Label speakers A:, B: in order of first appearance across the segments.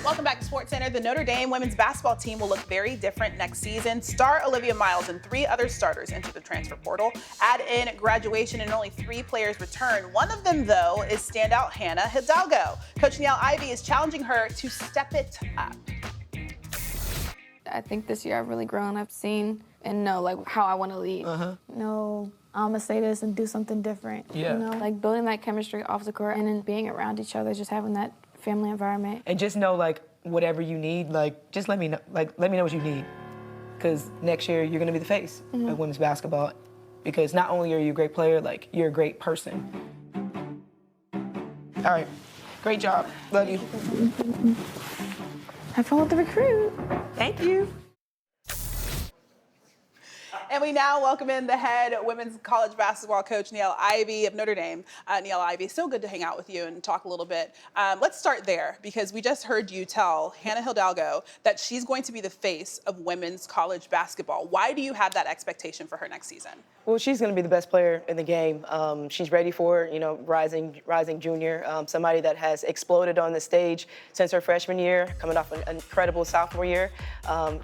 A: Welcome back to SportsCenter. The Notre Dame women's basketball team will look very different next season. Star Olivia Miles and 3 other starters enter the transfer portal. Add in graduation and only 3 players return. One of them, though, is standout Hannah Hidalgo. Coach Niele Ivey is challenging her to step it up.
B: I think this year I've really grown. I've seen and know like how I want to lead.
C: No, I'm gonna say this and do something different.
D: Yeah.
C: You know,
B: Like building that chemistry off the court and then being around each other, just having that family environment.
D: And just know, like, whatever you need, like, just let me know, let me know what you need. Because next year, you're going to be the face of women's basketball. Because not only are you a great player, like, you're a great person. All right. Great job. Love you.
C: have fun with the recruit.
D: Thank you.
A: And we now welcome in the head women's college basketball coach, Niele Ivey of Notre Dame. Niele Ivey, so good to hang out with you and talk a little bit. Let's start there, because we just heard you tell Hannah Hidalgo that she's going to be the face of women's college basketball. Why do you have that expectation for her next season?
D: Well, she's going to be the best player in the game. She's ready for it, you know, rising junior, somebody that has exploded on the stage since her freshman year, coming off an incredible sophomore year.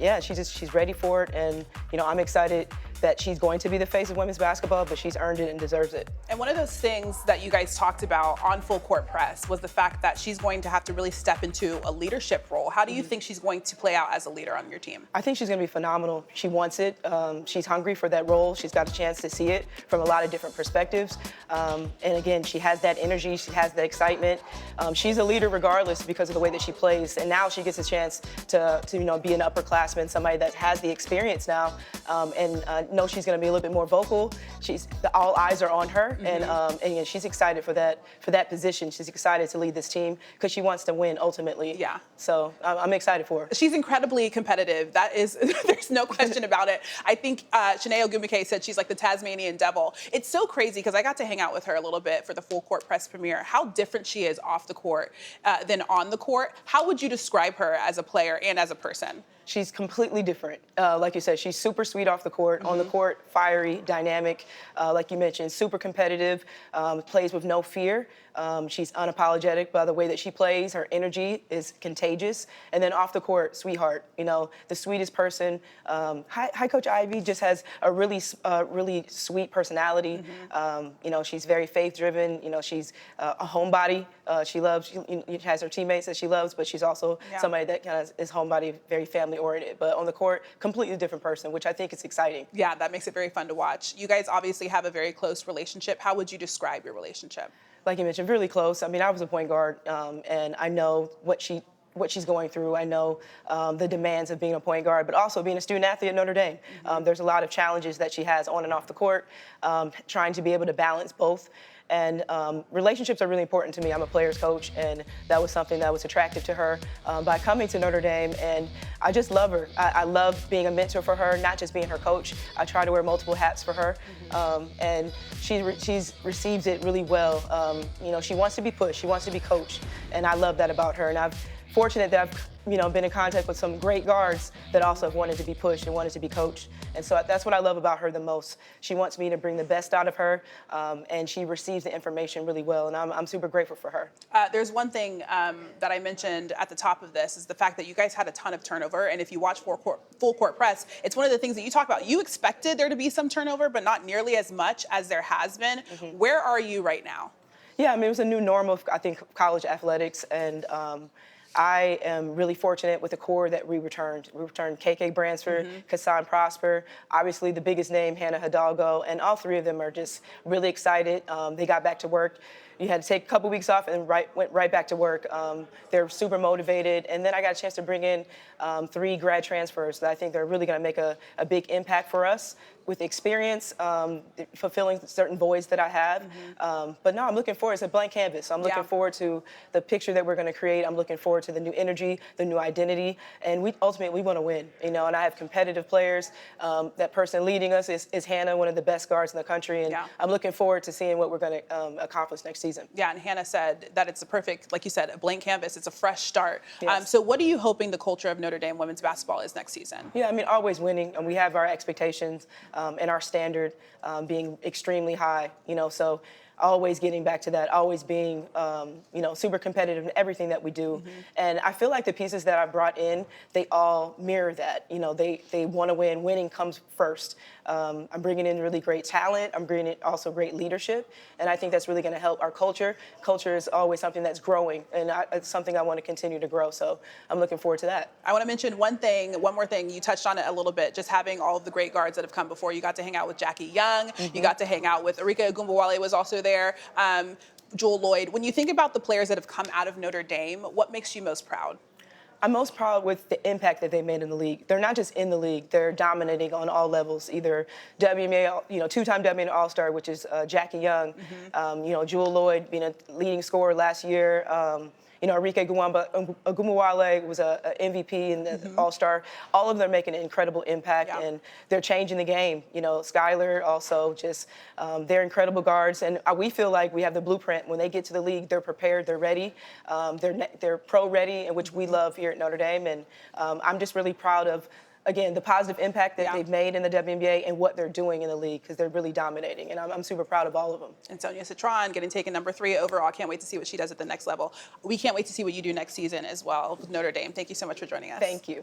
D: Yeah, she's ready for it, and you know, I'm excited that she's going to be the face of women's basketball, but she's earned it and deserves it.
A: And one of those things that you guys talked about on Full Court Press was the fact that she's going to have to really step into a leadership role. How do you think she's going to play out as a leader on your team?
D: I think she's going to be phenomenal. She wants it. She's hungry for that role. She's got a chance to see it from a lot of different perspectives. And again, she has that energy. She has the excitement. She's a leader regardless because of the way that she plays. And now she gets a chance to you know, be an upperclassman, somebody that has the experience now, and know she's going to be a little bit more vocal. All eyes are on her, and you know, she's excited for that position. She's excited to lead this team because she wants to win ultimately.
A: Yeah.
D: So I'm excited for her.
A: She's incredibly competitive. That is, there's no question about it. I think Shanae Ogumike said she's like the Tasmanian devil. It's so crazy because I got to hang out with her a little bit for the Full Court Press premiere. How different she is off the court than on the court. How would you describe her as a player and as a person?
D: She's completely different. Like you said, she's super sweet off the court. On the court, fiery, dynamic, like you mentioned, super competitive, plays with no fear. She's unapologetic by the way that she plays. Her energy is contagious. And then off the court, sweetheart, you know, the sweetest person. Hi, Coach Ivey just has a really sweet personality. You know, she's very faith-driven. You know, she's a homebody. She has her teammates that she loves, but she's also somebody that kind of is homebody, very family-oriented. But on the court, completely different person, which I think is exciting.
A: Yeah, that makes it very fun to watch. You guys obviously have a very close relationship. How would you describe your relationship?
D: Like you mentioned, really close. I mean, I was a point guard, and I know what she's going through. I know the demands of being a point guard, but also being a student athlete at Notre Dame. There's a lot of challenges that she has on and off the court, trying to be able to balance both. And relationships are really important to me. I'm a player's coach, and that was something that was attractive to her by coming to Notre Dame. And I just love her. I love being a mentor for her, not just being her coach. I try to wear multiple hats for her, and she receives it really well. You know, she wants to be pushed. She wants to be coached, and I love that about her. And I'm fortunate that I've been in contact with some great guards that also have wanted to be pushed and wanted to be coached. And so that's what I love about her the most. She wants me to bring the best out of her, and she receives the information really well, and I'm super grateful for her.
A: There's one thing that I mentioned at the top of this is the fact that you guys had a ton of turnover, and if you watch Full Court Press, it's one of the things that you talk about. You expected there to be some turnover, but not nearly as much as there has been. Where are you right now?
D: Yeah, I mean, it was a new norm of, I think, college athletics, and I am really fortunate with the core that we returned. We returned KK Bransford, Kassan Prosper, obviously the biggest name, Hannah Hidalgo, and all 3 of them are just really excited. They got back to work. You had to take a couple weeks off and went right back to work. They're super motivated. And then I got a chance to bring in 3 grad transfers that I think they're really going to make a big impact for us with experience, fulfilling certain voids that I have. But no, I'm looking forward. It's a blank canvas. I'm looking forward to the picture that we're going to create. I'm looking forward to the new energy, the new identity. And ultimately, we want to win, you know, and I have competitive players. That person leading us is Hannah, one of the best guards in the country. And I'm looking forward to seeing what we're going to accomplish next season.
A: Yeah, and Hannah said that it's a perfect, like you said, a blank canvas. It's a fresh start.
D: Yes.
A: So what are you hoping the culture of Notre Dame women's basketball is next season?
D: Yeah, I mean, always winning, and we have our expectations and our standard being extremely high, you know, so always getting back to that, always being, super competitive in everything that we do. And I feel like the pieces that I brought in, they all mirror that. They want to win. Winning comes first. I'm bringing in really great talent. I'm bringing in also great leadership. And I think that's really going to help our culture. Culture is always something that's growing, and it's something I want to continue to grow. So I'm looking forward to that.
A: I want to mention one more thing. You touched on it a little bit, just having all of the great guards that have come before. You got to hang out with Jackie Young. You got to hang out with Arika Ogunbowale was also there. Jewel Lloyd. When you think about the players that have come out of Notre Dame, what makes you most proud?
D: I'm most proud with the impact that they made in the league. They're not just in the league; they're dominating on all levels. Either WNBA, two-time WNBA All-Star, which is Jackie Young. Jewel Lloyd being a leading scorer last year. Arike Ogunbowale was a MVP and the All-Star. All of them are making an incredible impact, and they're changing the game. Skylar also just, they're incredible guards, and we feel like we have the blueprint. When they get to the league, they're prepared, they're ready, they're pro-ready, and which we love here at Notre Dame. And I'm just really proud of, again, the positive impact that they've made in the WNBA and what they're doing in the league, because they're really dominating, and I'm super proud of all of them.
A: And Sonia Citron getting taken number 3 overall. I can't wait to see what she does at the next level. We can't wait to see what you do next season as well with Notre Dame. Thank you so much for joining us.
D: Thank you.